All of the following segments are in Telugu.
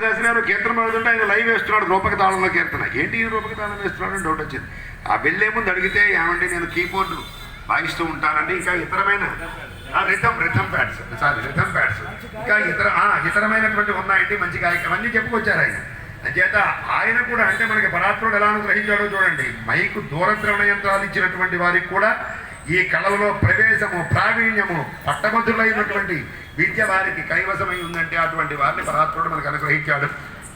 శాస్త్రి గారు కీర్తన పడుతుంటే ఆయన లైవ్ వేస్తున్నాడు రూపక తాళంలో కీర్తన. ఏంటి రూపక తాళం వేస్తున్నాడు అని డౌట్ వచ్చింది. ఆ వెళ్ళే ముందు అడిగితే ఏమండి నేను కీబోర్డు వాయిస్తూ ఉంటానండి, ఇంకా ఇతరమైన రిథమ్ ప్యాడ్స్ ఇంకా ఇతరమైనటువంటి ఉన్నాయండి మంచి గాయకులు అవన్నీ చెప్పుకొచ్చారు ఆయన. అంచేత ఆయన కూడా అంటే మనకి పరాత్ముడు ఎలా అనుగ్రహించాడో చూడండి. మైకు దూరద్రవణ యంత్రాలు ఇచ్చినటువంటి వారికి కూడా ఈ కళలలో ప్రవేశము ప్రావీణ్యము పట్టభద్రులైనటువంటి విద్య వారికి కైవసమై ఉందంటే అటువంటి వారిని పరాత్ముడు మనకు అనుగ్రహించాడు.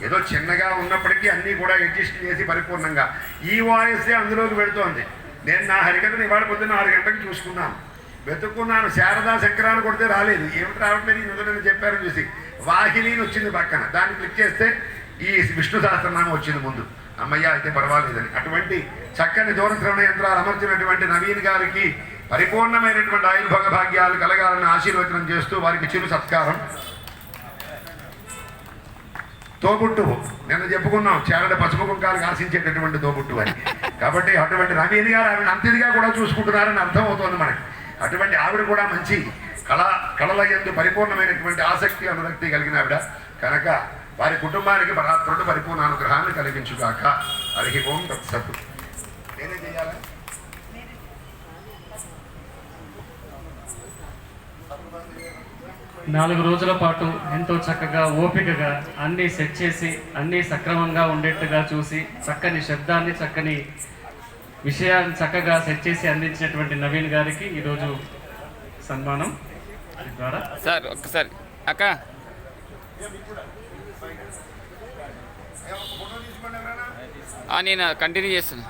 ఏదో చిన్నగా ఉన్నప్పటికీ అన్నీ కూడా అడ్జస్ట్ చేసి పరిపూర్ణంగా ఈ వాయిసే అందులోకి పెడుతోంది. నేను నా హరికథను ఇవాళ పొద్దున్న 6 గంటలకు చూసుకున్నాను, వెతుక్కున్నాను. శారదా శంకరాన్ని కొడితే రాలేదు. ఏమిటి రావట్లేదు ఈ నుదులని చెప్పారని చూసి వాహిలీని వచ్చింది పక్కన, దాన్ని క్లిక్ చేస్తే ఈ విష్ణు సహస్రనామం వచ్చింది ముందు. అమ్మయ్య అయితే పర్వాలేదని. అటువంటి చక్కని దూరశ్రవణ యంత్రాలు అమర్చినటువంటి నవీన్ గారికి పరిపూర్ణమైనటువంటి ఆయుర్భోగ భాగ్యాలు కలగాలని ఆశీర్వచనం చేస్తూ వారికి చిరు సత్కారం. తోబుట్టువు నిన్న చెప్పుకున్నాం, చేరడ పసుపు కుంకాలకు ఆశించేటటువంటి తోబుట్టు అని. కాబట్టి అటువంటి నవీన్ గారు ఆవిడ అంతిదిగా కూడా చూసుకుంటున్నారని అర్థమవుతోంది మనకి. అటువంటి ఆవిడ కూడా మంచి కళల యందు పరిపూర్ణమైనటువంటి ఆసక్తి అనురక్తి కలిగిన ఆవిడ కనుక వారి కుటుంబానికి పరాత్ముడు పరిపూర్ణ అనుగ్రహాన్ని కలిగించుగాక. హరి ఓం తత్సత్. నేనే చేయాలి. నాలుగు రోజుల పాటు ఎంతో చక్కగా ఓపికగా అన్నీ సెట్ చేసి అన్నీ సక్రమంగా ఉండేట్టుగా చూసి చక్కని శబ్దాన్ని చక్కని విషయాన్ని చక్కగా సెట్ చేసి అందించినటువంటి నవీన్ గారికి ఈరోజు సన్మానం ద్వారా. సార్ ఒక్కసారి అక్క నేను కంటిన్యూ చేస్తాను.